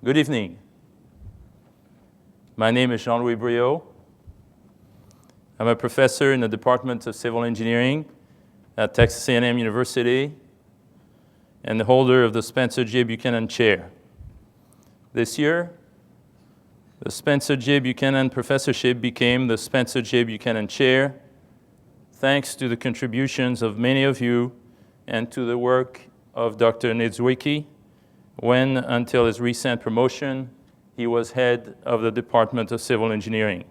Good evening. My name is Jean-Louis Briot. I'm a professor in the Department of Civil Engineering at Texas A&M University and the holder of the Spencer J. Buchanan Chair. This year, the Spencer J. Buchanan Professorship became the Spencer J. Buchanan Chair, thanks to the contributions of many of you and to the work of Dr. Niedzwiecki, when, until his recent promotion, he was head of the Department of Civil Engineering.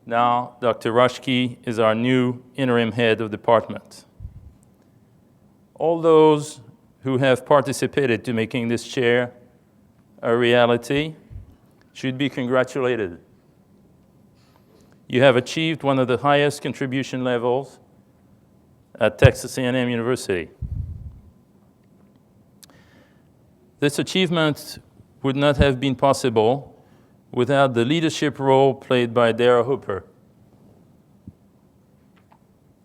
Now, Dr. Roschke is our new interim head of department. All those who have participated to making this chair a reality should be congratulated. You have achieved one of the highest contribution levels at Texas A&M University. This achievement would not have been possible without the leadership role played by Dara Hooper.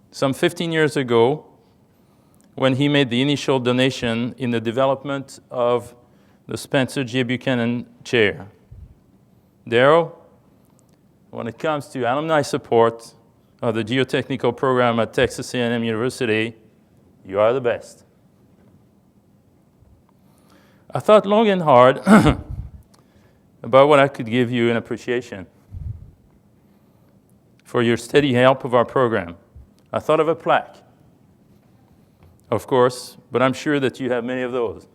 Some 15 years ago, when he made the initial donation in the development of the Spencer J. Buchanan Chair. Dara, when it comes to alumni support of the geotechnical program at Texas A&M University, you are the best. I thought long and hard about what I could give you in appreciation for your steady help of our program. I thought of a plaque, of course, but I'm sure that you have many of those.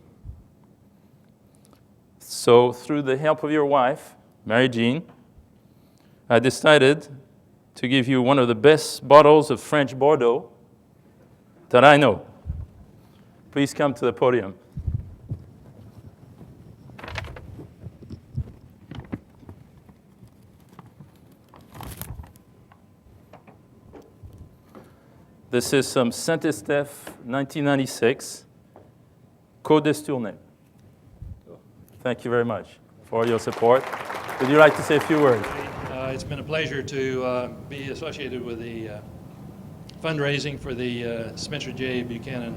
So through the help of your wife, Mary Jean, I decided to give you one of the best bottles of French Bordeaux that I know. Please come to the podium. This is some Saint-Estèphe 1996 Côte d'Estournay. Thank you very much for your support. Would you like to say a few words? It's been a pleasure to be associated with the fundraising for the Spencer J. Buchanan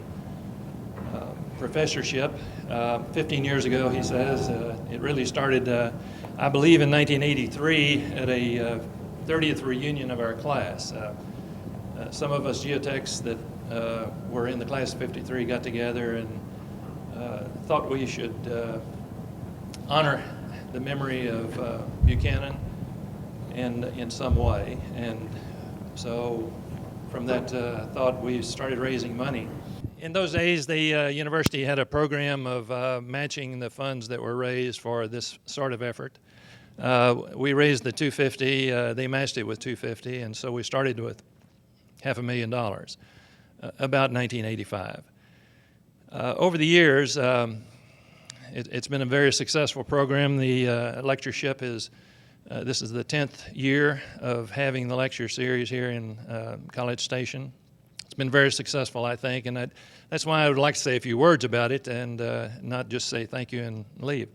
Professorship. 15 years ago, he says. It really started, I believe, in 1983 at a 30th reunion of our class. Some of us geotechs that were in the class of 53 got together and thought we should honor the memory of Buchanan in some way. And so from that thought, we started raising money. In those days, the university had a program of matching the funds that were raised for this sort of effort. We raised the $250, they matched it with $250, and so we started with $500,000, about 1985. Over the years, it's been a very successful program. The lectureship is, this is the 10th year of having the lecture series here in College Station. It's been very successful, I think, and that's why I would like to say a few words about it and not just say thank you and leave.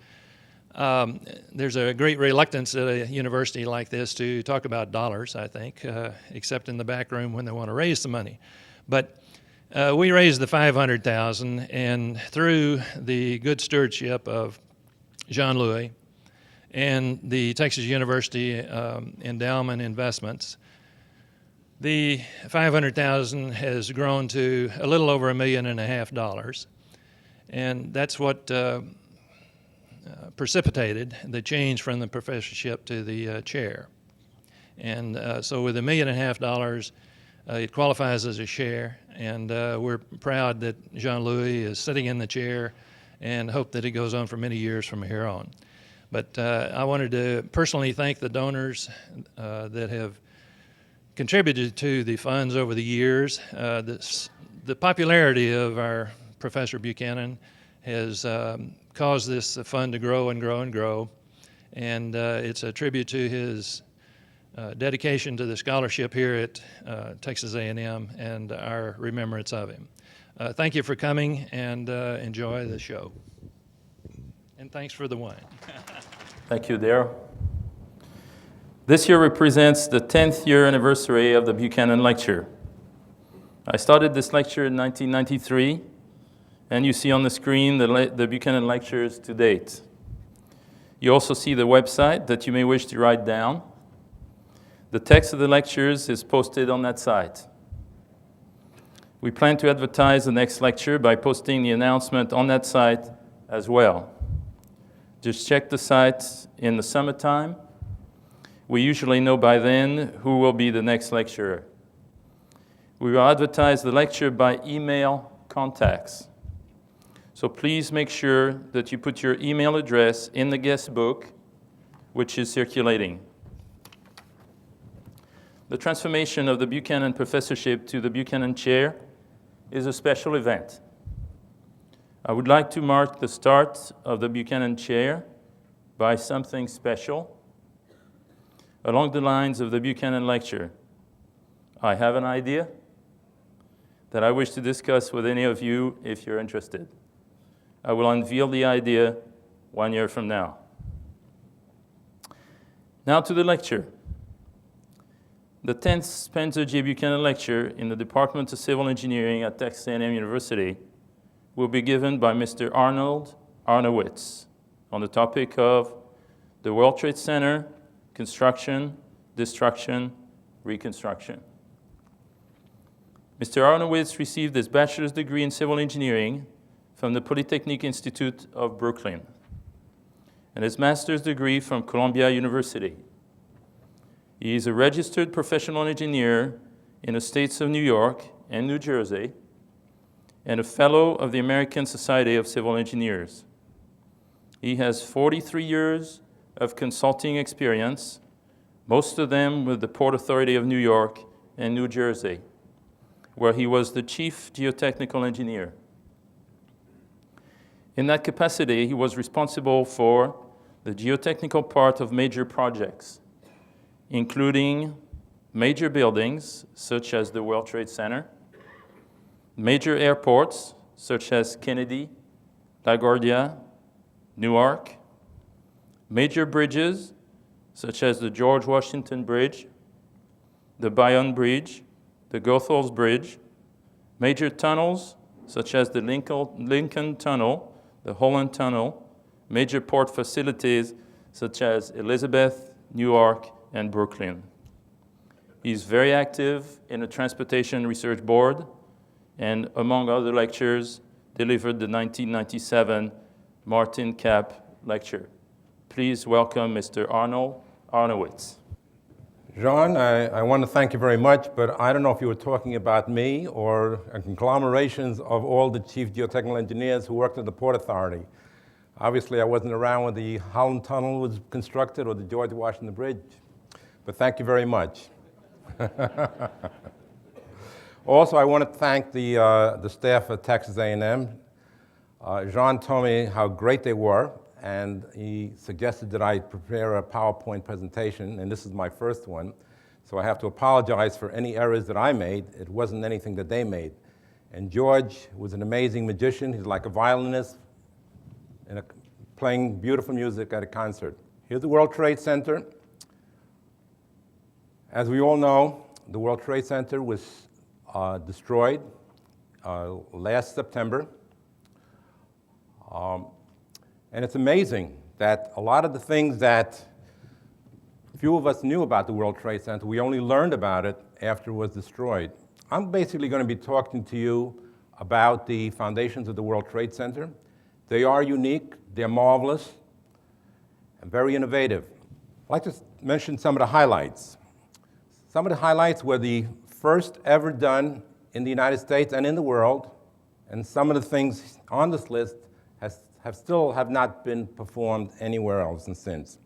There's a great reluctance at a university like this to talk about dollars, I think, except in the back room when they want to raise the money. But we raised the $500,000, and through the good stewardship of Jean-Louis and the Texas University Endowment Investments, the $500,000 has grown to a little over $1.5 million, and that's what precipitated the change from the professorship to the chair. And so with $1.5 million, it qualifies as a share, and we're proud that Jean-Louis is sitting in the chair and hope that it goes on for many years from here on. But I wanted to personally thank the donors that have contributed to the funds over the years. The popularity of our Professor Buchanan has caused this fund to grow and grow and grow, and it's a tribute to his dedication to the scholarship here at Texas A&M and our remembrance of him. Thank you for coming, and enjoy the show. And thanks for the wine. Thank you, Dara. This year represents the 10th year anniversary of the Buchanan Lecture. I started this lecture in 1993, And you see on the screen the Buchanan lectures to date. You also see the website that you may wish to write down. The text of the lectures is posted on that site. We plan to advertise the next lecture by posting the announcement on that site as well. Just check the site in the summertime. We usually know by then who will be the next lecturer. We will advertise the lecture by email contacts. So please make sure that you put your email address in the guest book, which is circulating. The transformation of the Buchanan professorship to the Buchanan chair is a special event. I would like to mark the start of the Buchanan chair by something special. Along the lines of the Buchanan lecture, I have an idea that I wish to discuss with any of you if you're interested. I will unveil the idea 1 year from now. Now to the lecture. The 10th Spencer J. Buchanan Lecture in the Department of Civil Engineering at Texas A&M University will be given by Mr. Aronowitz on the topic of the World Trade Center, construction, destruction, reconstruction. Mr. Aronowitz received his bachelor's degree in civil engineering from the Polytechnic Institute of Brooklyn and his master's degree from Columbia University. He is a registered professional engineer in the states of New York and New Jersey and a fellow of the American Society of Civil Engineers. He has 43 years of consulting experience, most of them with the Port Authority of New York and New Jersey, where he was the chief geotechnical engineer. In that capacity, he was responsible for the geotechnical part of major projects, including major buildings such as the World Trade Center, major airports such as Kennedy, LaGuardia, Newark, major bridges such as the George Washington Bridge, the Bayonne Bridge, the Goethals Bridge, major tunnels such as the Lincoln Tunnel, the Holland Tunnel, major port facilities such as Elizabeth, Newark, and Brooklyn. He's very active in the Transportation Research Board and, among other lectures, delivered the 1997 Martin Cap Lecture. Please welcome Mr. Aronowitz. Jean, I want to thank you very much, but I don't know if you were talking about me or conglomerations of all the chief geotechnical engineers who worked at the Port Authority. Obviously, I wasn't around when the Holland Tunnel was constructed or the George Washington Bridge, but thank you very much. Also, I want to thank the staff at Texas A&M. Jean told me how great they were, and he suggested that I prepare a PowerPoint presentation, and this is my first one. So I have to apologize for any errors that I made. It wasn't anything that they made. And George was an amazing magician. He's like a violinist and playing beautiful music at a concert. Here's the World Trade Center. As we all know, the World Trade Center was destroyed last September. And it's amazing that a lot of the things that few of us knew about the World Trade Center, we only learned about it after it was destroyed. I'm basically going to be talking to you about the foundations of the World Trade Center. They are unique, they're marvelous, and very innovative. I'd like to mention some of the highlights. Some of the highlights were the first ever done in the United States and in the world, and some of the things on this list still have not been performed anywhere else since.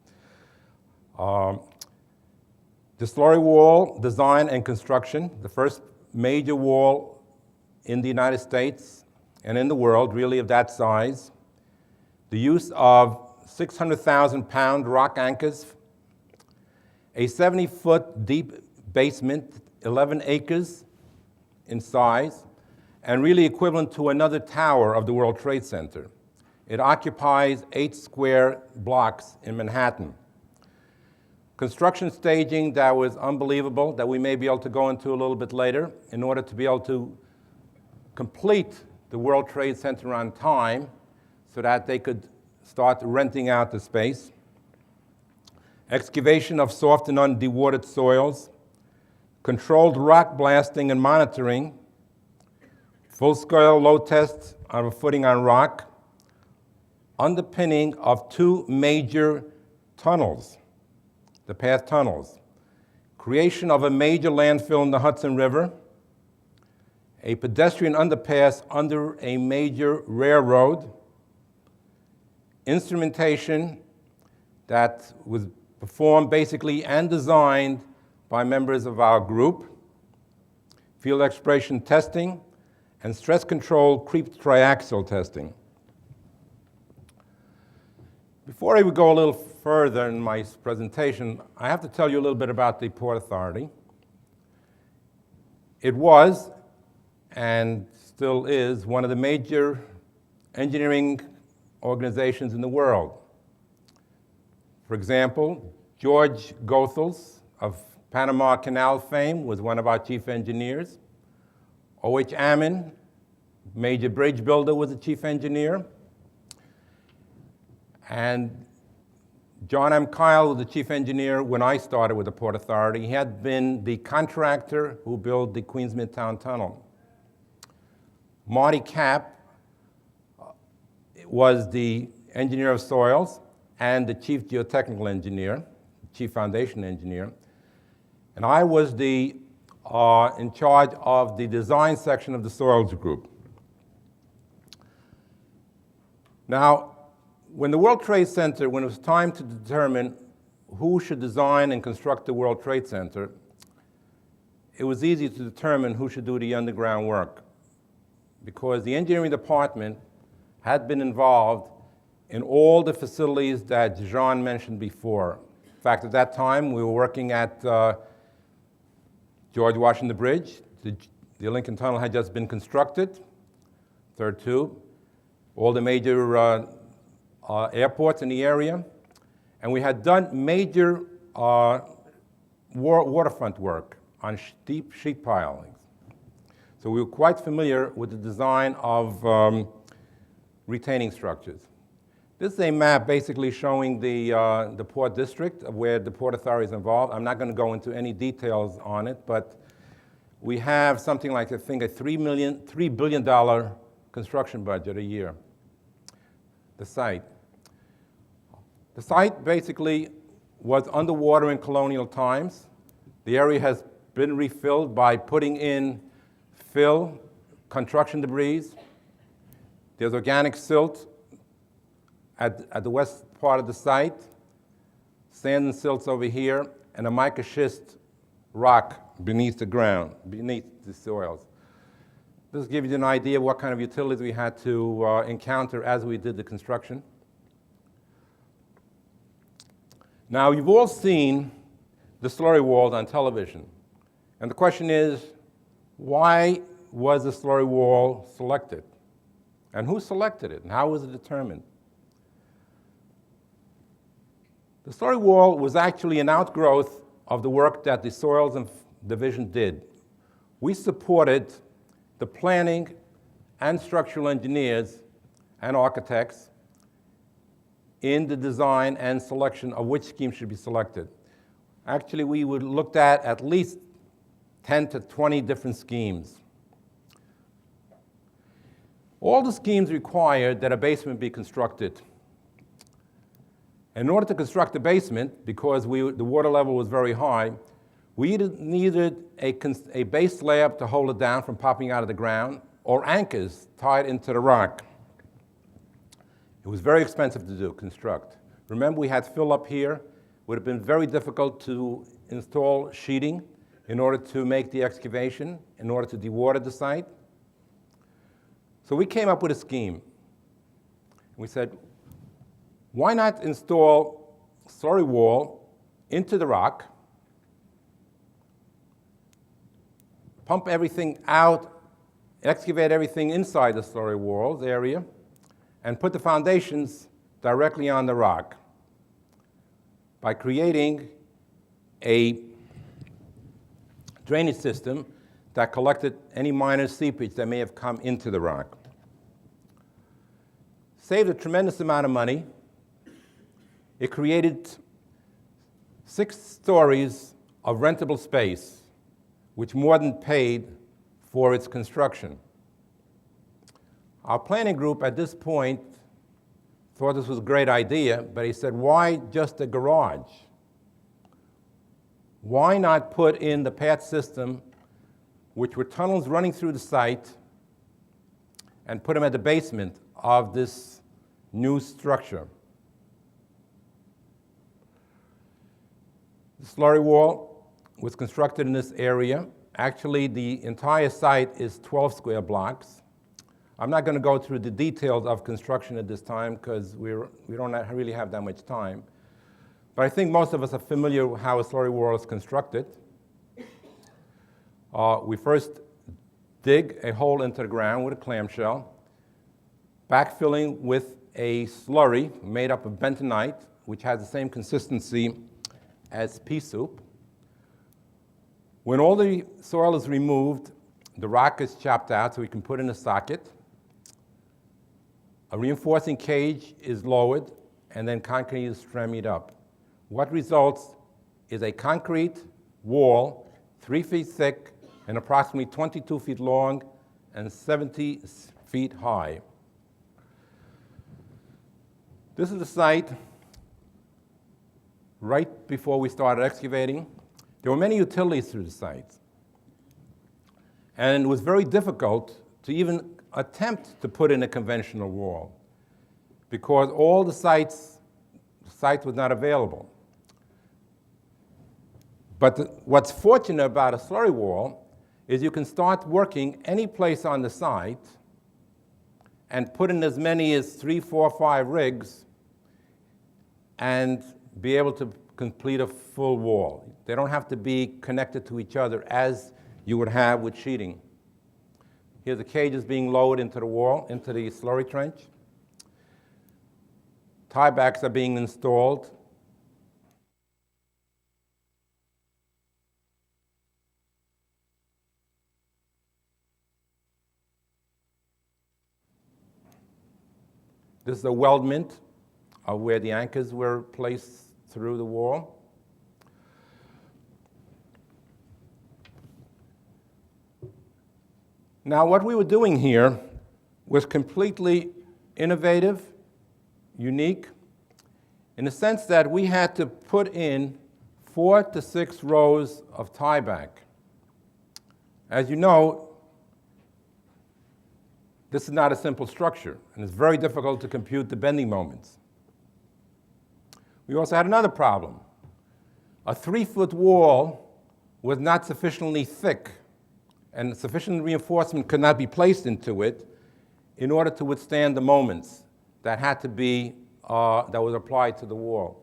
The Slurry Wall design and construction, the first major wall in the United States and in the world, really of that size. The use of 600,000-pound rock anchors, a 70-foot deep basement, 11 acres in size, and really equivalent to another tower of the World Trade Center. It occupies 8 square blocks in Manhattan. Construction staging that was unbelievable, that we may be able to go into a little bit later, in order to be able to complete the World Trade Center on time so that they could start renting out the space. Excavation of soft and undewatered soils, controlled rock blasting and monitoring, full-scale load tests of a footing on rock, underpinning of 2 major tunnels, the path tunnels, creation of a major landfill in the Hudson River, a pedestrian underpass under a major railroad, instrumentation that was performed basically and designed by members of our group, field exploration testing, and stress control creep triaxial testing. Before I would go a little further in my presentation, I have to tell you a little bit about the Port Authority. It was, and still is, one of the major engineering organizations in the world. For example, George Goethals of Panama Canal fame was one of our chief engineers. O.H. Ammon, major bridge builder, was the chief engineer. And John M. Kyle was the chief engineer when I started with the Port Authority. He had been the contractor who built the Queens Midtown Tunnel. Marty Kapp was the engineer of soils and the chief geotechnical engineer, chief foundation engineer. And I was the in charge of the design section of the soils group. Now, when the World Trade Center, when it was time to determine who should design and construct the World Trade Center, it was easy to determine who should do the underground work, because the engineering department had been involved in all the facilities that Jean mentioned before. In fact, at that time, we were working at George Washington Bridge. The Lincoln Tunnel had just been constructed, third tube. All the major airports in the area. And we had done major waterfront work on steep sheet pilings. So we were quite familiar with the design of retaining structures. This is a map basically showing the port district of where the Port Authority is involved. I'm not going to go into any details on it, but we have something like, I think, a $3 billion construction budget a year. The site. The site basically was underwater in colonial times. The area has been refilled by putting in fill, construction debris. There's organic silt at the west part of the site, sand and silts over here, and a microschist rock beneath the ground, beneath the soils. This gives you an idea of what kind of utilities we had to encounter as we did the construction. Now, you've all seen the Slurry Wall on television. And the question is, why was the Slurry Wall selected? And who selected it? And how was it determined? The Slurry Wall was actually an outgrowth of the work that the Soils and Division did. We supported the planning and structural engineers and architects in the design and selection of which scheme should be selected. Actually, we would looked at least 10 to 20 different schemes. All the schemes required that a basement be constructed. In order to construct the basement, because the water level was very high, we needed a base slab to hold it down from popping out of the ground, or anchors tied into the rock. It was very expensive to construct. Remember, we had fill up here. It would have been very difficult to install sheeting in order to make the excavation, in order to dewater the site. So we came up with a scheme. We said, why not install Slurry Wall into the rock, pump everything out, excavate everything inside the Slurry Wall area, and put the foundations directly on the rock by creating a drainage system that collected any minor seepage that may have come into the rock. saved a tremendous amount of money. It created 6 stories of rentable space, which more than paid for its construction. Our planning group at this point thought this was a great idea, but he said, why just a garage? Why not put in the path system, which were tunnels running through the site, and put them at the basement of this new structure? The slurry wall was constructed in this area. Actually, the entire site is 12 square blocks. I'm not going to go through the details of construction at this time because we don't really have that much time. But I think most of us are familiar with how a slurry wall is constructed. We first dig a hole into the ground with a clamshell, backfilling with a slurry made up of bentonite, which has the same consistency as pea soup. When all the soil is removed, the rock is chopped out so we can put in a socket. A reinforcing cage is lowered, and then concrete is stremied up. What results is a concrete wall 3 feet thick and approximately 22 feet long and 70 feet high. This is the site right before we started excavating. There were many utilities through the site, and it was very difficult to even attempt to put in a conventional wall because all the sites was not available. But what's fortunate about a slurry wall is you can start working any place on the site and put in as many as 3, 4, 5 rigs and be able to complete a full wall. They don't have to be connected to each other as you would have with sheeting. Here the cage is being lowered into the wall, into the slurry trench. Tiebacks are being installed. This is a weldment of where the anchors were placed through the wall. Now, what we were doing here was completely innovative, unique, in the sense that we had to put in 4 to 6 rows of tieback. As you know, this is not a simple structure, and it's very difficult to compute the bending moments. We also had another problem. A 3-foot wall was not sufficiently thick, and sufficient reinforcement could not be placed into it in order to withstand the moments that had to be, that was applied to the wall.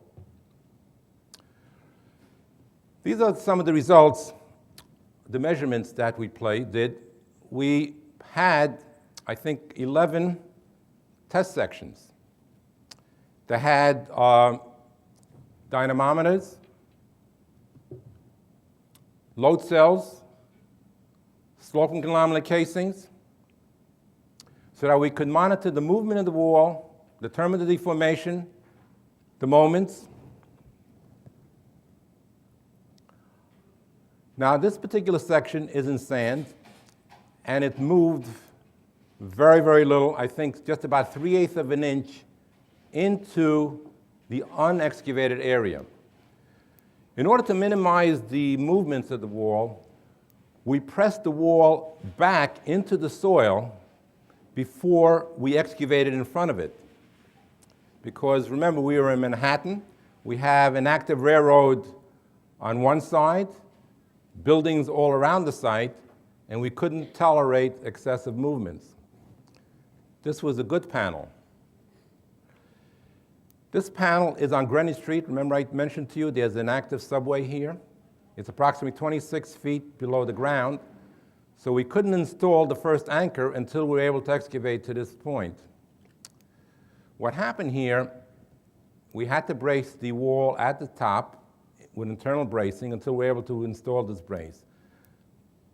These are some of the results, the measurements that we did. We had, I think, 11 test sections that had dynamometers, load cells, sloping columnar casings, so that we could monitor the movement of the wall, determine the deformation, the moments. Now, this particular section is in sand, and it moved very, very little, I think just about 3/8 of an inch into the unexcavated area. In order to minimize the movements of the wall, we pressed the wall back into the soil before we excavated in front of it. Because remember, we were in Manhattan. We have an active railroad on one side, buildings all around the site, and we couldn't tolerate excessive movements. This was a good panel. This panel is on Greenwich Street. Remember I mentioned to you there's an active subway here. It's approximately 26 feet below the ground, so we couldn't install the first anchor until we were able to excavate to this point. What happened here, we had to brace the wall at the top with internal bracing until we were able to install this brace.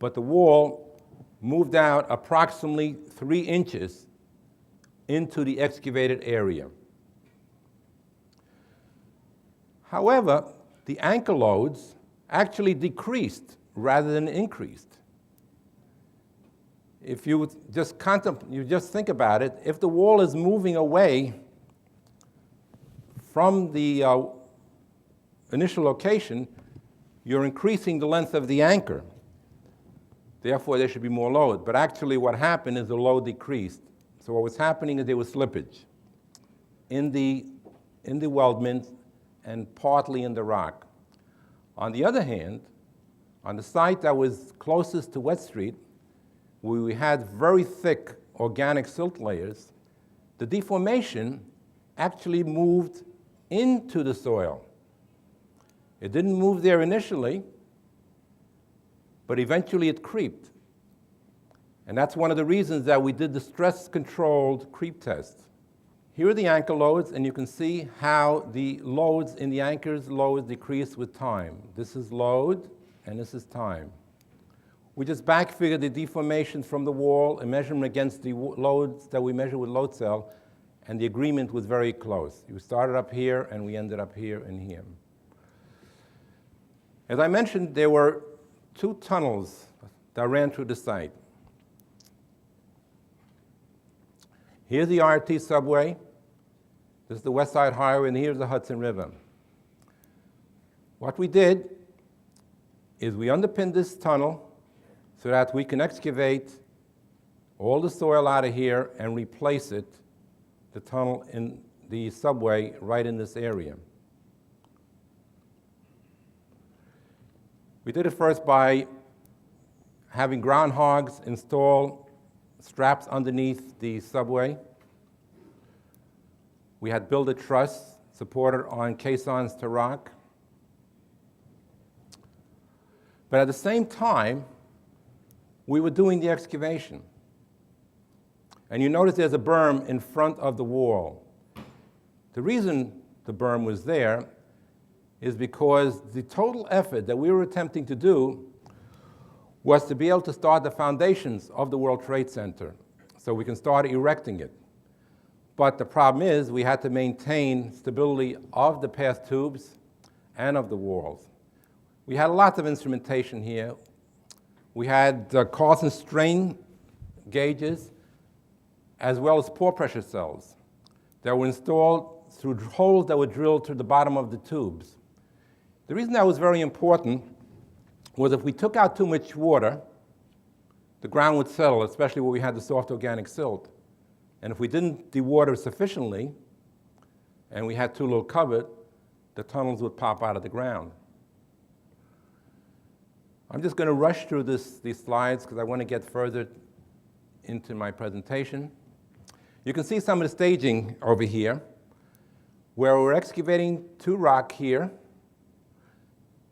But the wall moved out approximately 3 inches into the excavated area. However, the anchor loads actually decreased rather than increased. If you just think about it, if the wall is moving away from the initial location, you're increasing the length of the anchor. Therefore, there should be more load. But actually what happened is the load decreased. So what was happening is there was slippage in the weldments and partly in the rock. On the other hand, on the site that was closest to Wet Street, where we had very thick organic silt layers, the deformation actually moved into the soil. It didn't move there initially, but eventually it creeped. And that's one of the reasons that we did the stress-controlled creep test. Here are the anchor loads, and you can see how the loads in the anchors loads decrease with time. This is load, and this is time. We just back-figured the deformations from the wall and measured them against the loads that we measured with load cell, and the agreement was very close. We started up here, and we ended up here and here. As I mentioned, there were 2 tunnels that ran through the site. Here's the RT subway. This is the West Side Highway, and here's the Hudson River. What we did is we underpinned this tunnel so that we can excavate all the soil out of here and replace it, the tunnel in the subway right in this area. We did it first by having groundhogs install straps underneath the subway. We had built a truss supported on caissons to rock. But at the same time, we were doing the excavation. And you notice there's a berm in front of the wall. The reason the berm was there is because the total effort that we were attempting to do was to be able to start the foundations of the World Trade Center so we can start erecting it. But the problem is we had to maintain stability of the path tubes and of the walls. We had lots of instrumentation here. We had Carlson strain gauges as well as pore pressure cells that were installed through holes that were drilled through the bottom of the tubes. The reason that was very important was if we took out too much water, the ground would settle, especially where we had the soft organic silt. And if we didn't dewater sufficiently, and we had too little cover, the tunnels would pop out of the ground. I'm just going to rush through these slides because I want to get further into my presentation. You can see some of the staging over here, where we're excavating to rock here.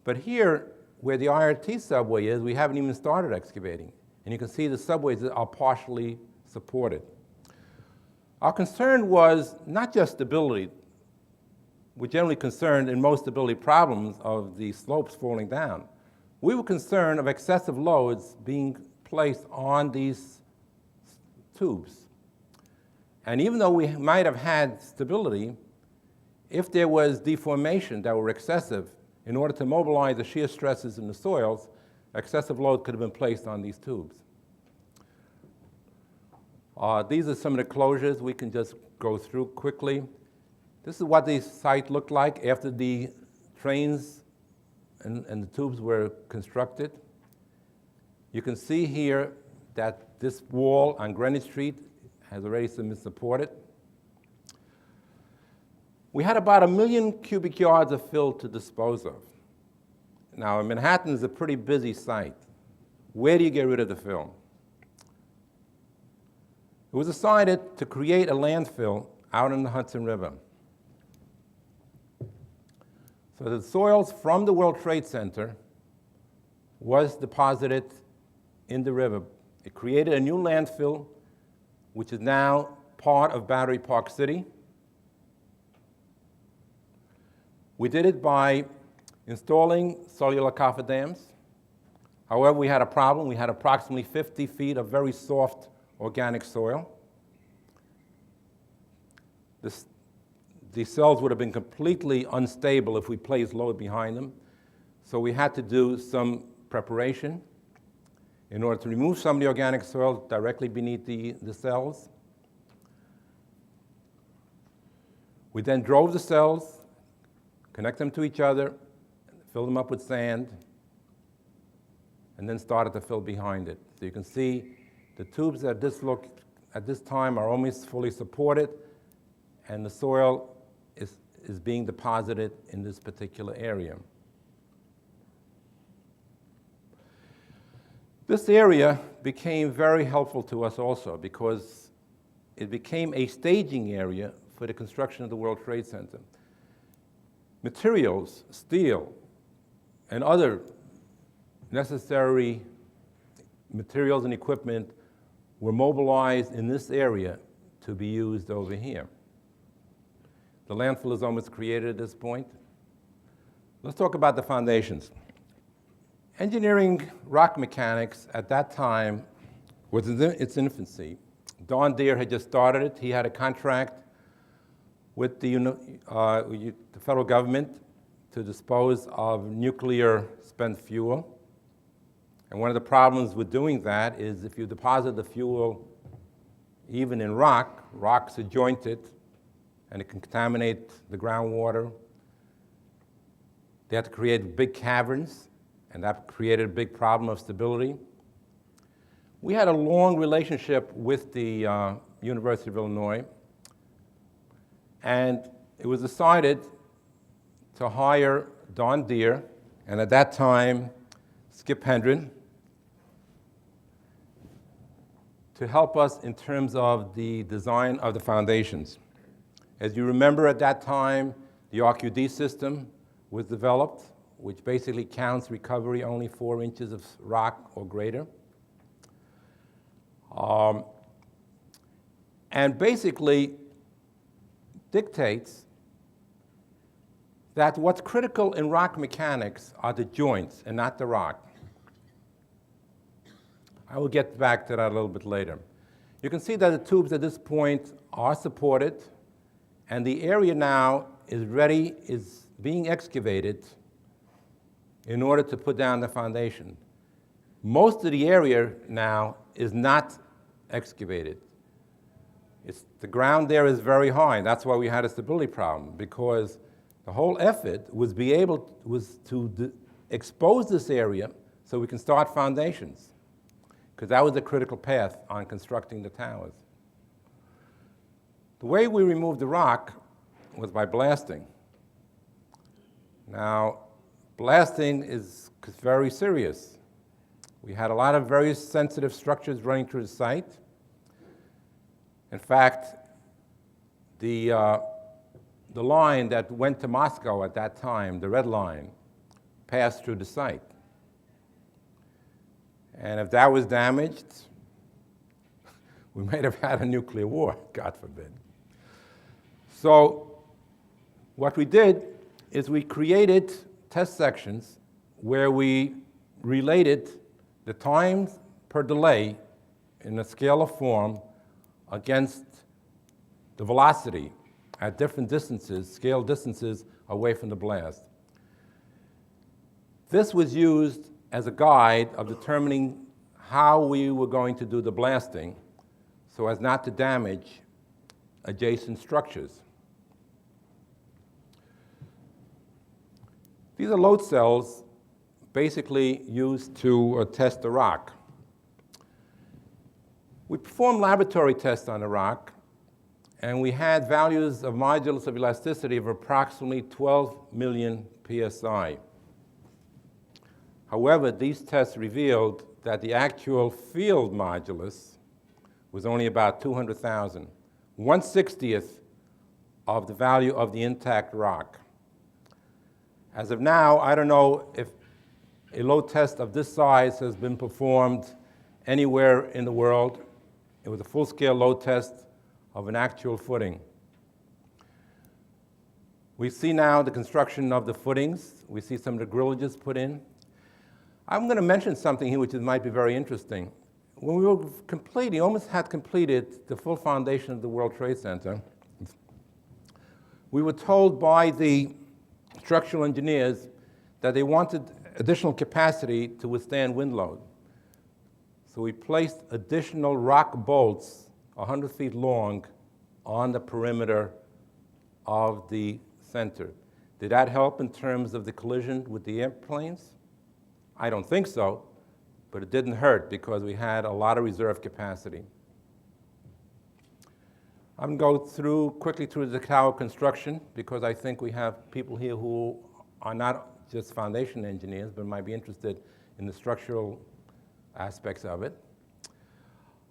But here, where the IRT subway is, we haven't even started excavating. And you can see the subways are partially supported. Our concern was not just stability. We're generally concerned in most stability problems of the slopes falling down. We were concerned of excessive loads being placed on these tubes. And even though we might have had stability, if there was deformation that were excessive, in order to mobilize the shear stresses in the soils, excessive load could have been placed on these tubes. These are some of the closures we can just go through quickly. This is what the site looked like after the trains and the tubes were constructed. You can see here that this wall on Greenwich Street has already been supported. We had about 1 million cubic yards of fill to dispose of. Now, Manhattan is a pretty busy site. Where do you get rid of the fill? It was decided to create a landfill out in the Hudson River. So the soils from the World Trade Center was deposited in the river. It created a new landfill, which is now part of Battery Park City. We did it by installing cellular cofferdams. However, we had a problem. We had approximately 50 feet of very soft organic soil. the cells would have been completely unstable if we placed load behind them. So we had to do some preparation in order to remove some of the organic soil directly beneath the cells. We then drove the cells, connect them to each other, fill them up with sand, and then started to fill behind it. So you can see the tubes at this time are almost fully supported, and the soil is being deposited in this particular area. This area became very helpful to us also because it became a staging area for the construction of the World Trade Center. Materials, steel, and other necessary materials and equipment were mobilized in this area to be used over here. The landfill is almost created at this point. Let's talk about the foundations. Engineering rock mechanics at that time was in its infancy. Don Deere had just started it. He had a contract with the federal government to dispose of nuclear spent fuel. And one of the problems with doing that is if you deposit the fuel even in rock, rocks are jointed and it can contaminate the groundwater. They had to create big caverns, and that created a big problem of stability. We had a long relationship with the University of Illinois, and it was decided to hire Don Deere, and at that time, Skip Hendren, to help us in terms of the design of the foundations. As you remember, at that time, the RQD system was developed, which basically counts recovery only 4 inches of rock or greater. And basically dictates that what's critical in rock mechanics are the joints and not the rock. I will get back to that a little bit later. You can see that the tubes at this point are supported, and the area now is being excavated in order to put down the foundation. Most of the area now is not excavated. The ground there is very high, and that's why we had a stability problem, because the whole effort was to expose this area so we can start foundations, because that was the critical path on constructing the towers. The way we removed the rock was by blasting. Now, blasting is very serious. We had a lot of very sensitive structures running through the site. In fact, the line that went to Moscow at that time, the red line, passed through the site. And if that was damaged, we might have had a nuclear war, God forbid. So what we did is we created test sections where we related the time per delay in a scalar form against the velocity at different distances, scale distances away from the blast. This was used as a guide of determining how we were going to do the blasting so as not to damage adjacent structures. These are load cells basically used to test the rock. We performed laboratory tests on the rock, and we had values of modulus of elasticity of approximately 12 million psi. However, these tests revealed that the actual field modulus was only about 200,000, 1/60th of the value of the intact rock. As of now, I don't know if a load test of this size has been performed anywhere in the world. It was a full-scale load test of an actual footing. We see now the construction of the footings. We see some of the grillages put in. I'm going to mention something here which might be very interesting. When we were almost had completed the full foundation of the World Trade Center, We were told by the structural engineers that they wanted additional capacity to withstand wind load. So we placed additional rock bolts 100 feet long on the perimeter of the center. Did that help in terms of the collision with the airplanes? I don't think so, but it didn't hurt because we had a lot of reserve capacity. I'm going to go quickly through the tower construction because I think we have people here who are not just foundation engineers, but might be interested in the structural aspects of it.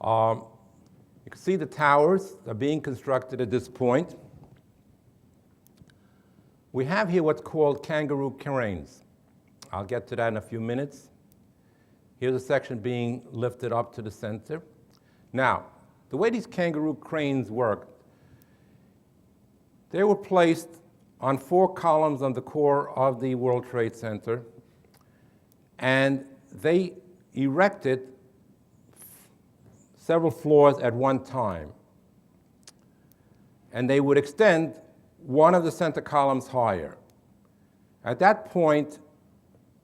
You can see the towers are being constructed at this point. We have here what's called Kangaroo Cranes. I'll get to that in a few minutes. Here's a section being lifted up to the center. Now, the way these Kangaroo Cranes work, they were placed on 4 columns on the core of the World Trade Center, and they erected several floors at one time. And they would extend one of the center columns higher. At that point,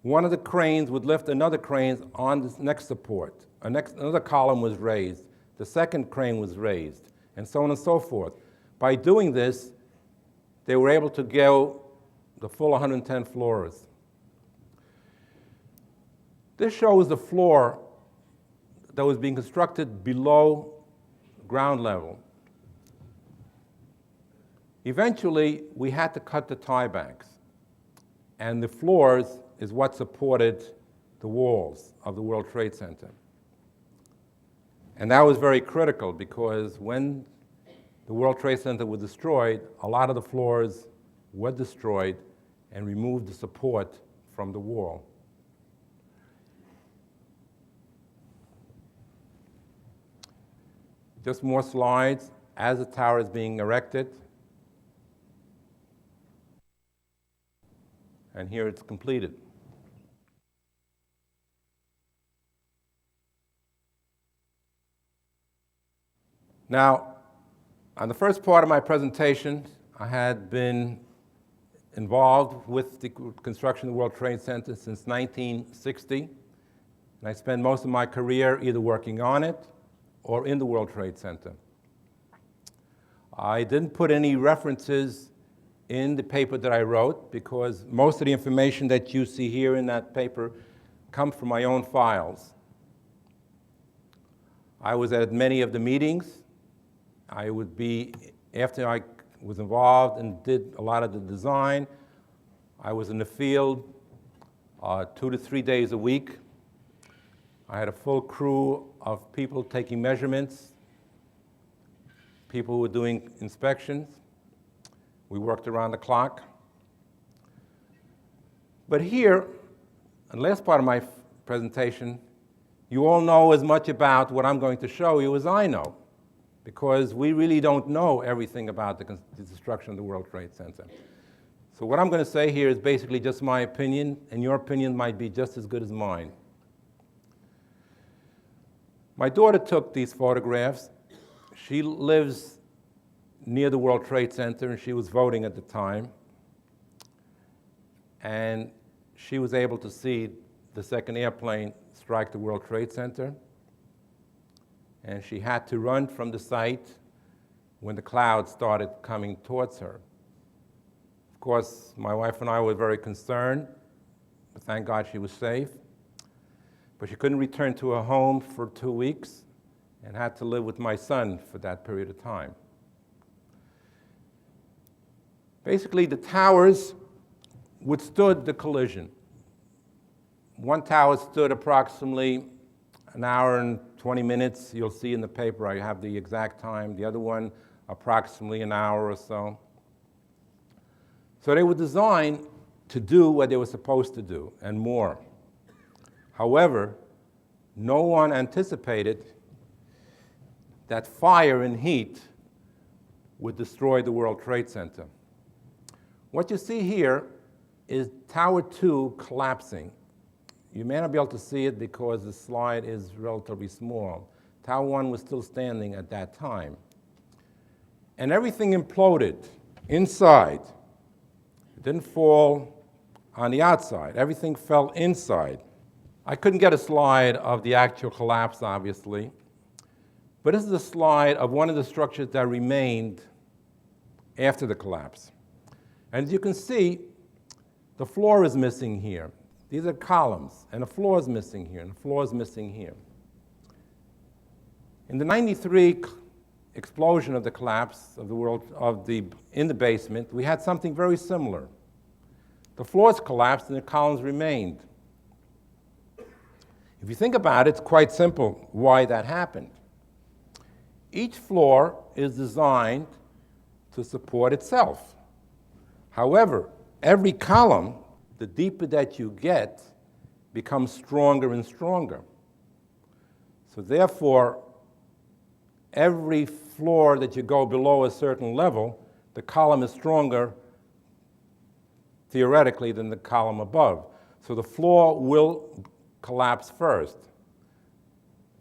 one of the cranes would lift another crane on the next support. Another column was raised. The second crane was raised, and so on and so forth. By doing this, they were able to go the full 110 floors. This shows the floor that was being constructed below ground level. Eventually, we had to cut the tiebacks, and the floors is what supported the walls of the World Trade Center. And that was very critical because when the World Trade Center was destroyed, a lot of the floors were destroyed and removed the support from the wall. Just more slides as the tower is being erected. And here it's completed. Now, on the first part of my presentation, I had been involved with the construction of the World Trade Center since 1960. And I spent most of my career either working on it or in the World Trade Center. I didn't put any references in the paper that I wrote because most of the information that you see here in that paper comes from my own files. I was at many of the meetings. I would be, after I was involved and did a lot of the design, I was in the field 2 to 3 days a week. I had a full crew of people taking measurements, people who were doing inspections. We worked around the clock. But here, in the last part of my presentation, you all know as much about what I'm going to show you as I know, because we really don't know everything about the construction of the World Trade Center. So what I'm going to say here is basically just my opinion, and your opinion might be just as good as mine. My daughter took these photographs. She lives near the World Trade Center, and she was voting at the time. And she was able to see the second airplane strike the World Trade Center. And she had to run from the site when the clouds started coming towards her. Of course, my wife and I were very concerned, but thank God she was safe. But she couldn't return to her home for 2 weeks and had to live with my son for that period of time. Basically, the towers withstood the collision. One tower stood approximately an hour and 20 minutes. You'll see in the paper I have the exact time. The other one, approximately an hour or so. So they were designed to do what they were supposed to do and more. However, no one anticipated that fire and heat would destroy the World Trade Center. What you see here is Tower 2 collapsing. You may not be able to see it because the slide is relatively small. Tower 1 was still standing at that time. And everything imploded inside. It didn't fall on the outside. Everything fell inside. I couldn't get a slide of the actual collapse, obviously, but this is a slide of one of the structures that remained after the collapse. And as you can see, the floor is missing here. These are columns, and the floor is missing here, and the floor is missing here. In the 93 explosion of the collapse of the world in the basement, we had something very similar. The floors collapsed and the columns remained. If you think about it, it's quite simple why that happened. Each floor is designed to support itself. However, every column, the deeper that you get, becomes stronger and stronger. So therefore, every floor that you go below a certain level, the column is stronger, theoretically, than the column above. So the floor will collapse first.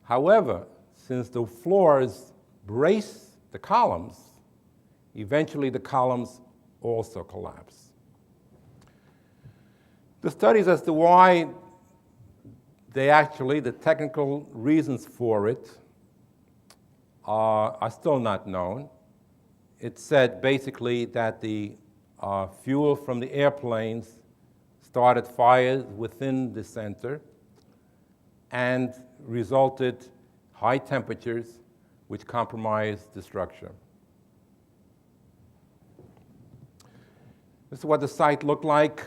However, since the floors brace the columns, eventually the columns also collapse. The studies as to why the technical reasons for it are still not known. It said basically that the fuel from the airplanes started fires within the center and resulted high temperatures which compromised the structure. This is what the site looked like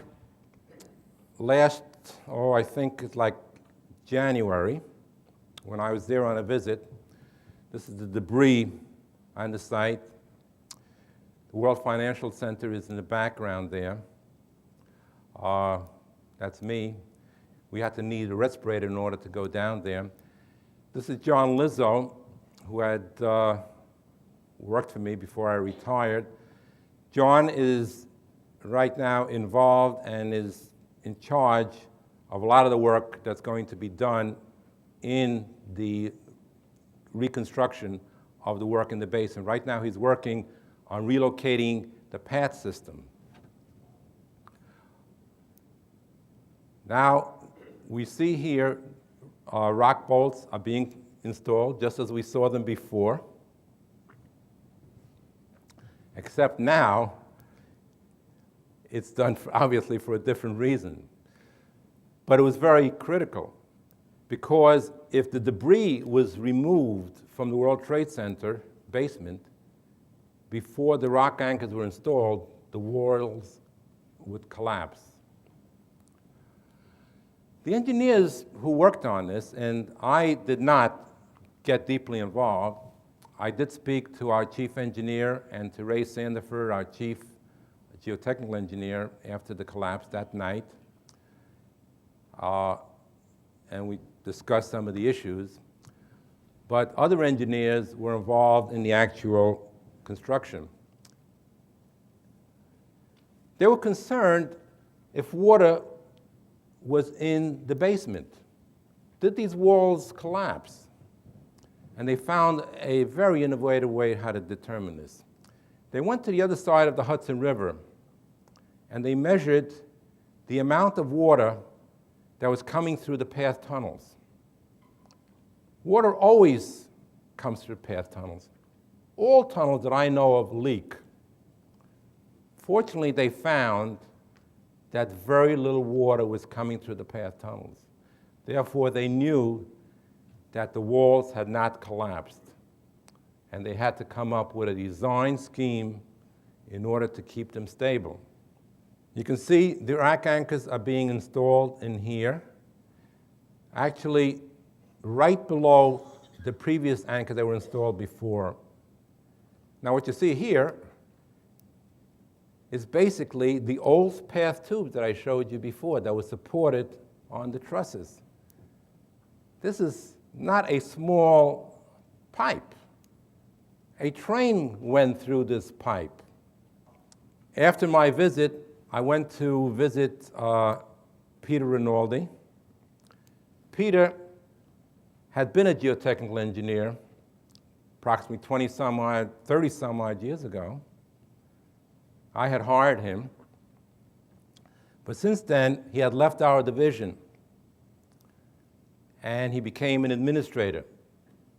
I think it's like January, when I was there on a visit. This is the debris on the site. The World Financial Center is in the background there. That's me. We had to need a respirator in order to go down there. This is John Lizzo, who had worked for me before I retired. John is right now involved and is in charge of a lot of the work that's going to be done in the reconstruction of the work in the basin. Right now he's working on relocating the path system. Now we see here rock bolts are being installed just as we saw them before, except now it's done obviously for a different reason. But it was very critical, because if the debris was removed from the World Trade Center basement before the rock anchors were installed, the walls would collapse. The engineers who worked on this, and I did not get deeply involved, I did speak to our chief engineer and to Ray Sandiford, our chief geotechnical engineer, after the collapse that night. And we discussed some of the issues. But other engineers were involved in the actual construction. They were concerned if water was in the basement. Did these walls collapse? And they found a very innovative way how to determine this. They went to the other side of the Hudson River, and they measured the amount of water that was coming through the path tunnels. Water always comes through path tunnels. All tunnels that I know of leak. Fortunately, they found that very little water was coming through the path tunnels. Therefore, they knew that the walls had not collapsed, and they had to come up with a design scheme in order to keep them stable. You can see the rack anchors are being installed in here, actually right below the previous anchors that were installed before. Now what you see here is basically the old path tubes that I showed you before that were supported on the trusses. This is not a small pipe. A train went through this pipe. After my visit, I went to visit Peter Rinaldi. Peter had been a geotechnical engineer approximately 30 some odd years ago. I had hired him, but since then, he had left our division, and he became an administrator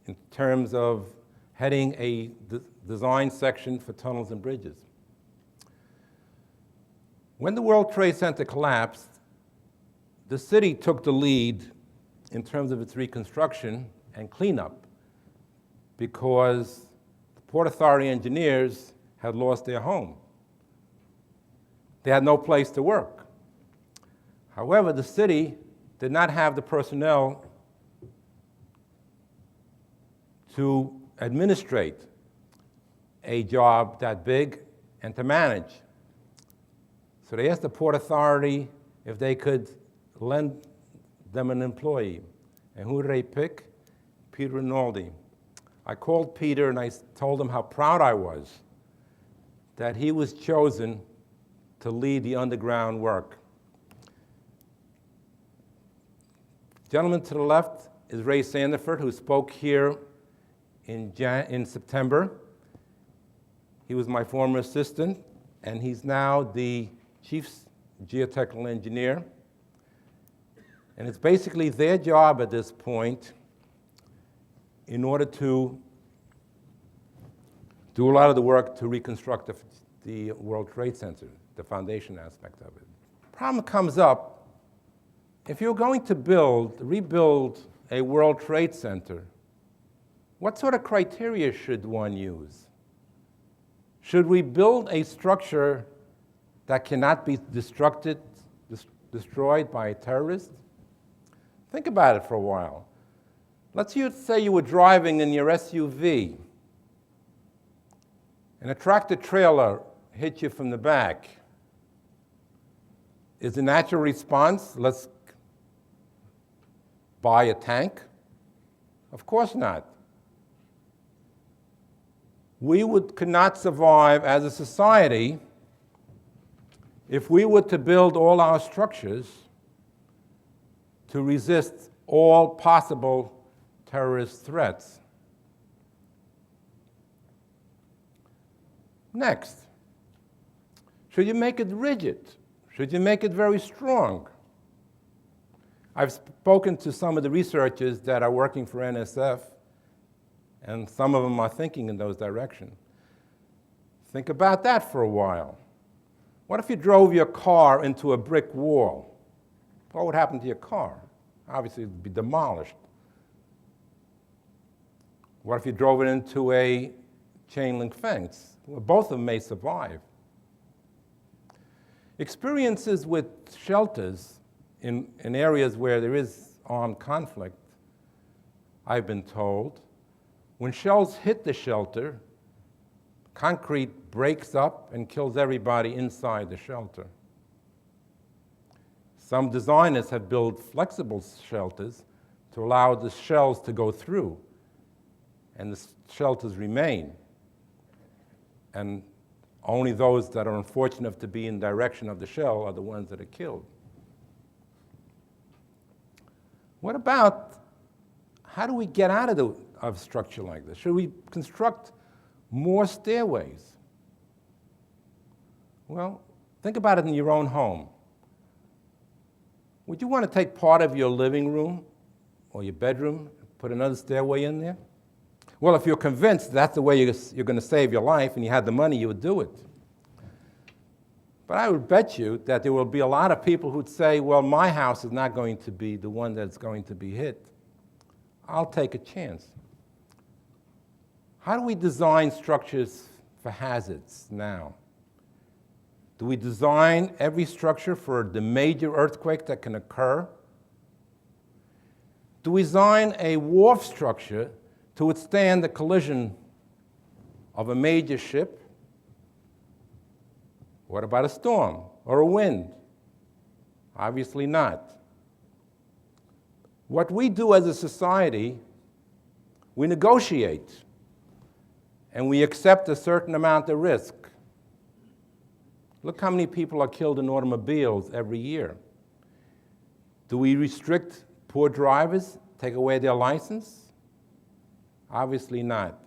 in terms of heading a design section for tunnels and bridges. When the World Trade Center collapsed, the city took the lead in terms of its reconstruction and cleanup because the Port Authority engineers had lost their home. They had no place to work. However, the city did not have the personnel to administrate a job that big and to manage. So they asked the Port Authority if they could lend them an employee. And who did they pick? Peter Rinaldi. I called Peter and I told him how proud I was that he was chosen to lead the underground work. The gentleman to the left is Ray Sandiford, who spoke here in September. He was my former assistant, and he's now the chief geotechnical engineer. And it's basically their job at this point in order to do a lot of the work to reconstruct the World Trade Center, the foundation aspect of it. Problem comes up, if you're going to rebuild a World Trade Center, what sort of criteria should one use? Should we build a structure that cannot be destroyed by a terrorist? Think about it for a while. Let's say you were driving in your SUV and a tractor trailer hit you from the back. Is the natural response, let's buy a tank? Of course not. We could not survive as a society if we were to build all our structures to resist all possible terrorist threats. Next, should you make it rigid? Should you make it very strong? I've spoken to some of the researchers that are working for NSF, and some of them are thinking in those directions. Think about that for a while. What if you drove your car into a brick wall? What would happen to your car? Obviously, it would be demolished. What if you drove it into a chain link fence? Well, both of them may survive. Experiences with shelters in areas where there is armed conflict, I've been told, when shells hit the shelter, concrete breaks up and kills everybody inside the shelter. Some designers have built flexible shelters to allow the shells to go through, and the shelters remain. And only those that are unfortunate enough to be in direction of the shell are the ones that are killed. What about, how do we get out of a structure like this? Should we construct more stairways? Well, think about it in your own home. Would you want to take part of your living room or your bedroom, put another stairway in there? Well, if you're convinced that's the way you're going to save your life and you had the money, you would do it. But I would bet you that there will be a lot of people who'd say, well, my house is not going to be the one that's going to be hit. I'll take a chance. How do we design structures for hazards now? Do we design every structure for the major earthquake that can occur? Do we design a wharf structure to withstand the collision of a major ship? What about a storm or a wind? Obviously not. What we do as a society, we negotiate and we accept a certain amount of risk. Look how many people are killed in automobiles every year. Do we restrict poor drivers, take away their license? Obviously not.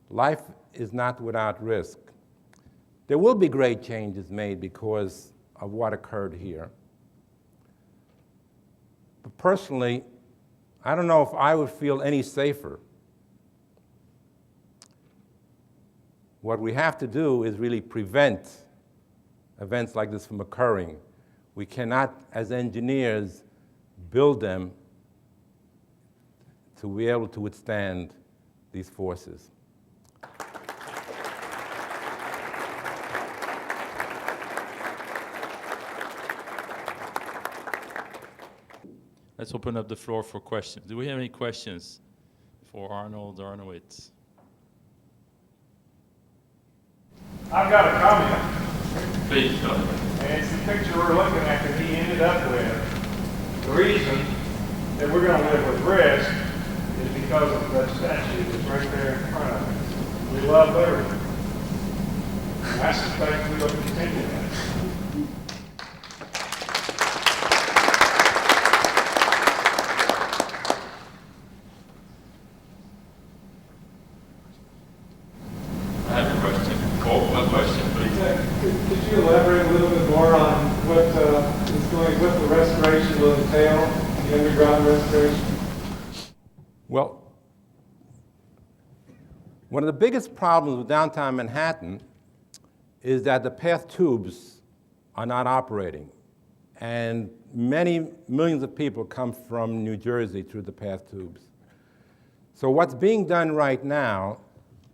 Life is not without risk. There will be great changes made because of what occurred here. But personally, I don't know if I would feel any safer. What we have to do is really prevent events like this from occurring. We cannot, as engineers, build them to be able to withstand these forces. Let's open up the floor for questions. Do we have any questions for Arnold Aronowitz? I've got a comment, Please, go ahead. and it's the picture we're looking at that he ended up with. The reason that we're going to live with risk is because of that statue that's right there in front of us. We love liberty. And I suspect we will continue that. I have a question. One question, please. Could you elaborate a little bit more on what the restoration will entail, the underground restoration? Well, one of the biggest problems with downtown Manhattan is that the path tubes are not operating. And millions of people come from New Jersey through the path tubes. So what's being done right now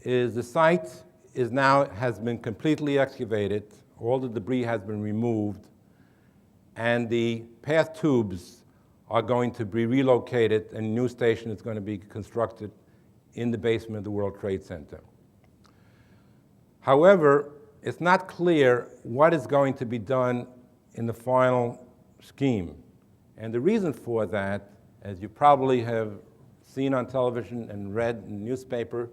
is the site has been completely excavated, all the debris has been removed, and the path tubes are going to be relocated, and a new station is going to be constructed in the basement of the World Trade Center. However, it's not clear what is going to be done in the final scheme. And the reason for that, as you probably have seen on television and read in the newspaper,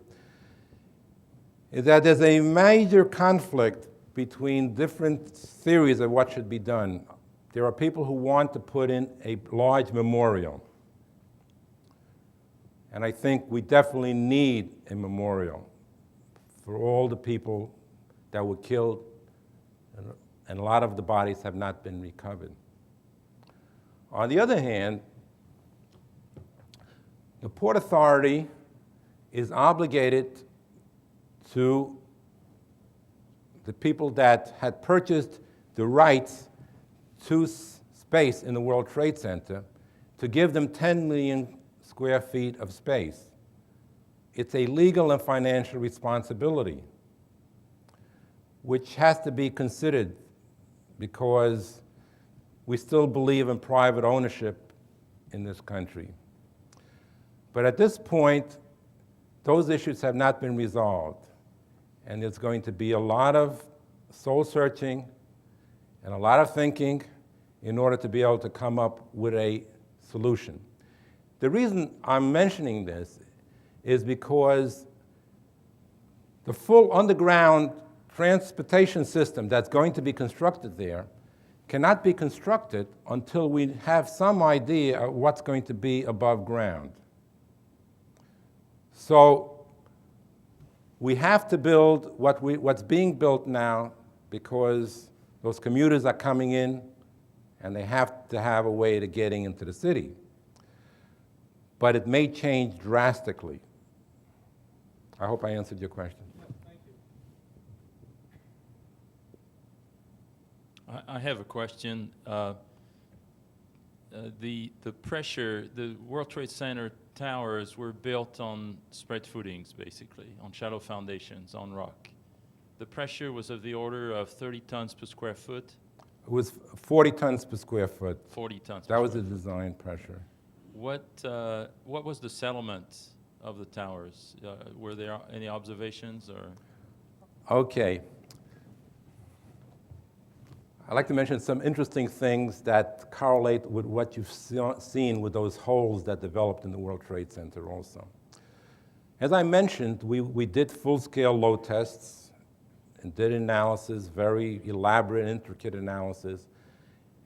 is that there's a major conflict between different theories of what should be done. There are people who want to put in a large memorial. And I think we definitely need a memorial for all the people that were killed, and a lot of the bodies have not been recovered. On the other hand, the Port Authority is obligated to the people that had purchased the rights to space in the World Trade Center to give them 10 million square feet of space. It's a legal and financial responsibility, which has to be considered because we still believe in private ownership in this country. But at this point, those issues have not been resolved. And there's going to be a lot of soul searching and a lot of thinking in order to be able to come up with a solution. The reason I'm mentioning this is because the full underground transportation system that's going to be constructed there cannot be constructed until we have some idea of what's going to be above ground. So we have to build what's being built now because those commuters are coming in and they have to have a way to getting into the city. But it may change drastically. I hope I answered your question. Thank you. I have a question. The pressure, the World Trade Center towers were built on spread footings, basically, on shallow foundations, on rock. The pressure was of the order of 30 tons per square foot. It was 40 tons per square foot. 40 tons. That was the design pressure. What was the settlement of the towers? Were there any observations or? Okay. I'd like to mention some interesting things that correlate with what you've seen with those holes that developed in the World Trade Center also. As I mentioned, we did full-scale load tests and did analysis, very elaborate, intricate analysis,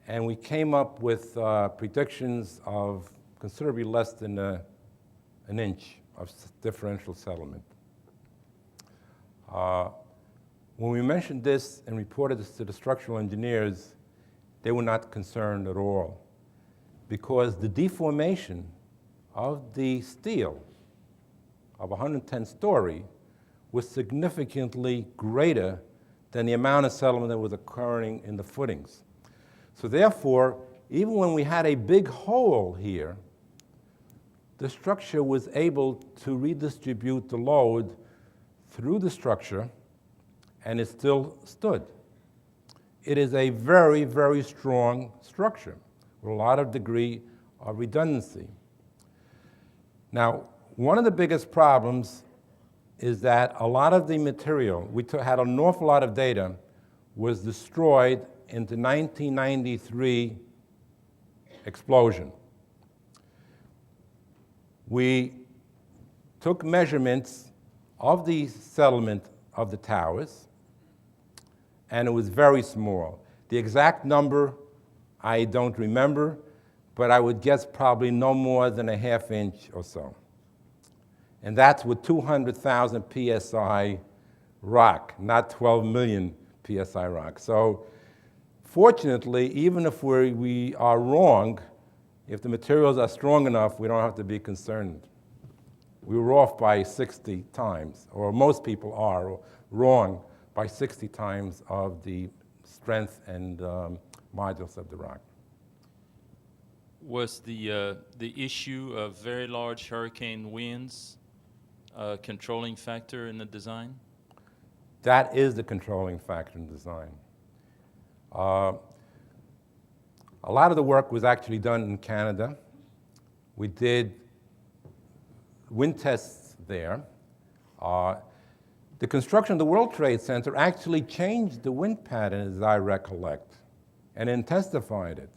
and we came up with predictions of considerably less than an inch of differential settlement. When we mentioned this and reported this to the structural engineers, they were not concerned at all, because the deformation of the steel of 110-story was significantly greater than the amount of settlement that was occurring in the footings. So therefore, even when we had a big hole here, the structure was able to redistribute the load through the structure, and it still stood. It is a very, very strong structure with a lot of degree of redundancy. Now, one of the biggest problems is that a lot of the material, we had an awful lot of data, was destroyed in the 1993 explosion. We took measurements of the settlement of the towers, and it was very small. The exact number I don't remember, but I would guess probably no more than a ½ inch or so. And that's with 200,000 PSI rock, not 12 million PSI rock. So fortunately, even if we are wrong, if the materials are strong enough, we don't have to be concerned. We were off by 60 times, or most people are wrong by 60 times of the strength and modulus of the rock. Was the issue of very large hurricane winds a controlling factor in the design? That is the controlling factor in design. A lot of the work was actually done in Canada. We did wind tests there. The construction of the World Trade Center actually changed the wind pattern, as I recollect, and intensified it.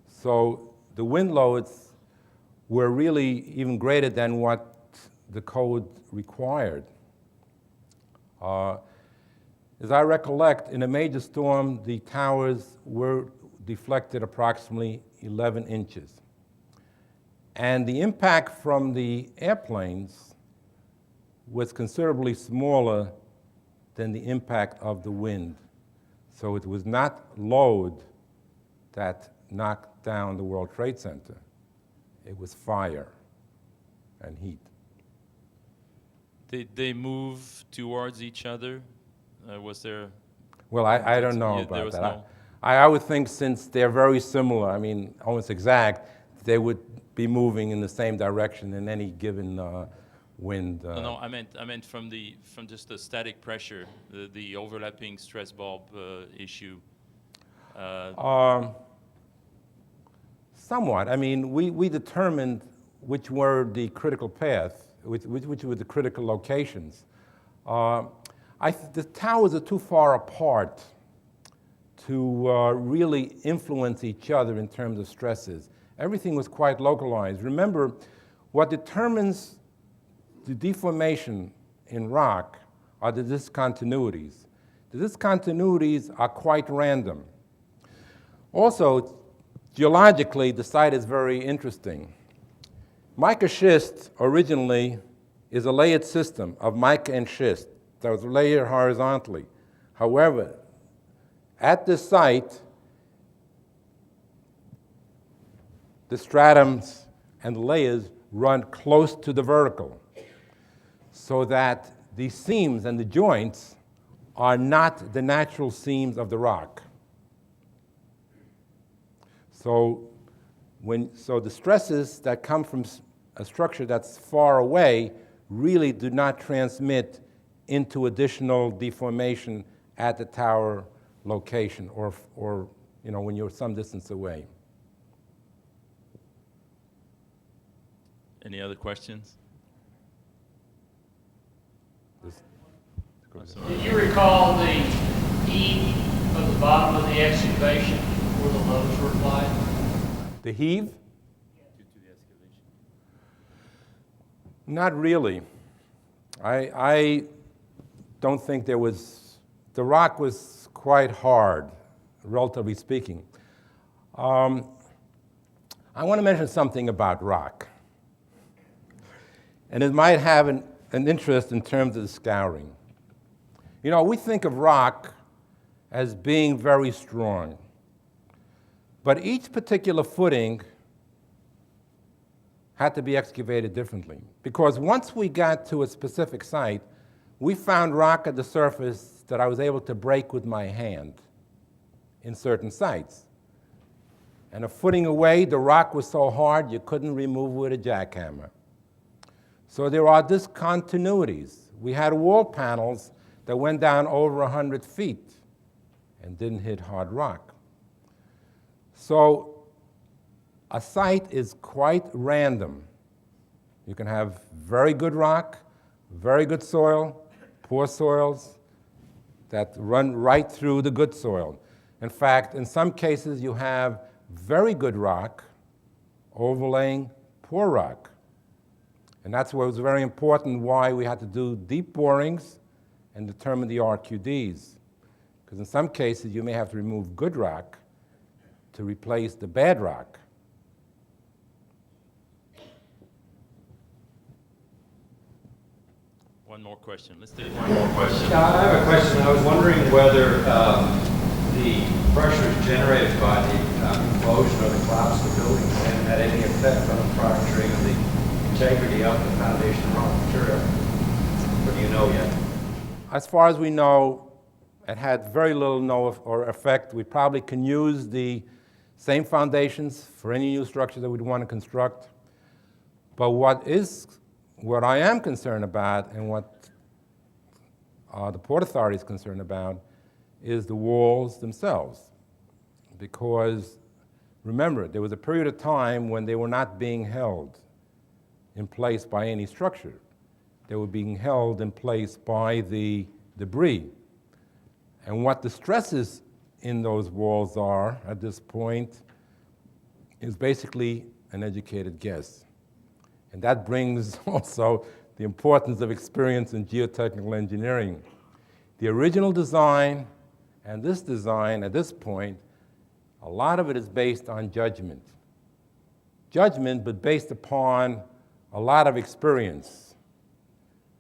So the wind loads were really even greater than what the code required. As I recollect, in a major storm, the towers were deflected approximately 11 inches. And the impact from the airplanes was considerably smaller than the impact of the wind. So it was not load that knocked down the World Trade Center. It was fire and heat. Did they move towards each other? Was there? Well, I don't know there about was that. no- I would think since they're very similar, I mean, almost exact, they would be moving in the same direction in any given wind. No, I meant from just the static pressure, the overlapping stress bulb issue. Somewhat. I mean, we determined which were the critical path, which were the critical locations. The towers are too far apart to really influence each other in terms of stresses. Everything was quite localized. Remember, what determines the deformation in rock are the discontinuities. The discontinuities are quite random. Also, geologically, the site is very interesting. Mica schist originally is a layered system of mica and schist that was layered horizontally. However, at this site, the stratums and the layers run close to the vertical, so that the seams and the joints are not the natural seams of the rock. So the stresses that come from a structure that's far away really do not transmit into additional deformation at the tower location or when you're some distance away. Any other questions? Do you recall the heave of the bottom of the excavation where the loads were applied? The heave? Due to the excavation. Not really. I don't think there was, the rock was quite hard, relatively speaking. I want to mention something about rock. And it might have an interest in terms of the scouring. You know, we think of rock as being very strong, but each particular footing had to be excavated differently. Because once we got to a specific site, we found rock at the surface that I was able to break with my hand in certain sites. And a footing away, the rock was so hard you couldn't remove it with a jackhammer. So there are discontinuities. We had wall panels that went down over 100 feet and didn't hit hard rock. So a site is quite random. You can have very good rock, very good soil, poor soils that run right through the good soil. In fact, in some cases, you have very good rock overlaying poor rock. And that's what was very important why we had to do deep borings and determine the RQDs. Because in some cases, you may have to remove good rock to replace the bad rock. One more question. Let's take one more question. I have a question. I was wondering whether the pressures generated by the implosion or the collapse of the building had any effect on the fracturing of the integrity of the foundation of raw material. What do you know yet? As far as we know, it had very little or effect. We probably can use the same foundations for any new structure that we'd want to construct. But what I am concerned about and what the Port Authority is concerned about is the walls themselves. Because remember, there was a period of time when they were not being held in place by any structure. They were being held in place by the debris. And what the stresses in those walls are at this point is basically an educated guess. And that brings also the importance of experience in geotechnical engineering. The original design and this design at this point, a lot of it is based on judgment. Judgment, but based upon a lot of experience.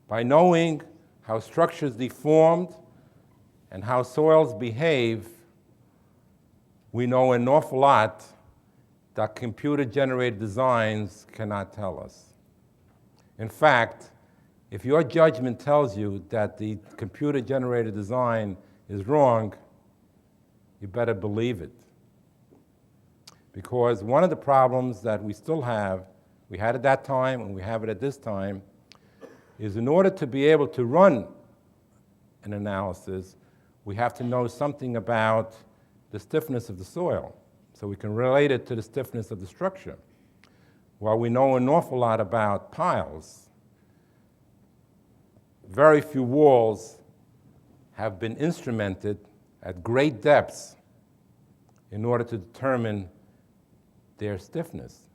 By knowing how structures deformed and how soils behave, we know an awful lot that computer-generated designs cannot tell us. In fact, if your judgment tells you that the computer-generated design is wrong, you better believe it. Because one of the problems that we still have, we had at that time and we have it at this time, is in order to be able to run an analysis, we have to know something about the stiffness of the soil, so we can relate it to the stiffness of the structure. While we know an awful lot about piles, very few walls have been instrumented at great depths in order to determine their stiffness.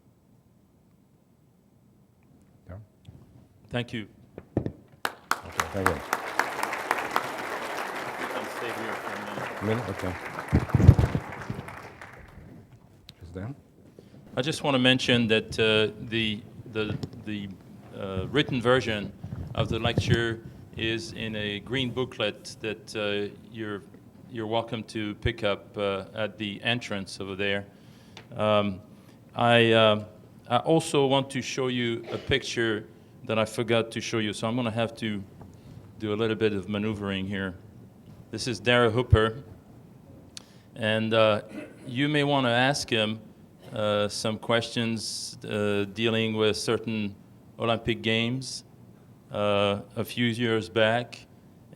Yeah? Thank you. Okay, thank you. You can stay here for a minute. Okay. Is that? I just want to mention that the written version of the lecture is in a green booklet that you're welcome to pick up at the entrance over there. I also want to show you a picture that I forgot to show you, so I'm going to have to do a little bit of maneuvering here. This is Dara Hooper, and you may want to ask him some questions dealing with certain Olympic Games a few years back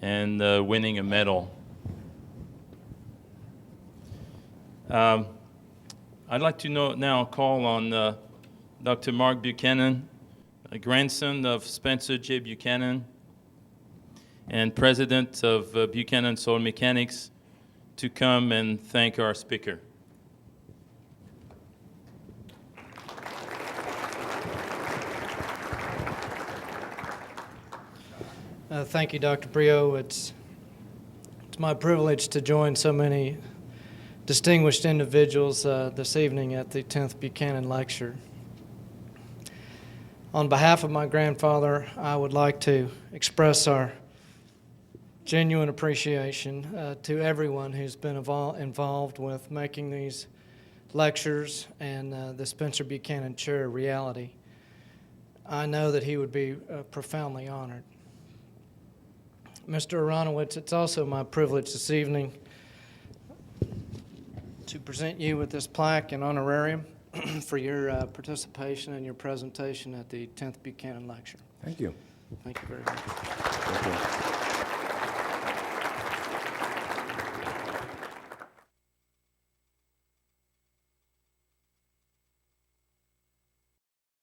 and winning a medal. I'd like to now call on Dr. Mark Buchanan, a grandson of Spencer J. Buchanan and president of Buchanan Soil Mechanics, to come and thank our speaker. Thank you, Dr. Brio. It's my privilege to join so many distinguished individuals this evening at the 10th Buchanan Lecture. On behalf of my grandfather, I would like to express our genuine appreciation to everyone who's been involved with making these lectures and the Spencer Buchanan Chair a reality. I know that he would be profoundly honored. Mr. Aronowitz, it's also my privilege this evening to present you with this plaque and honorarium for your participation and your presentation at the 10th Buchanan Lecture. Thank you. Thank you very much.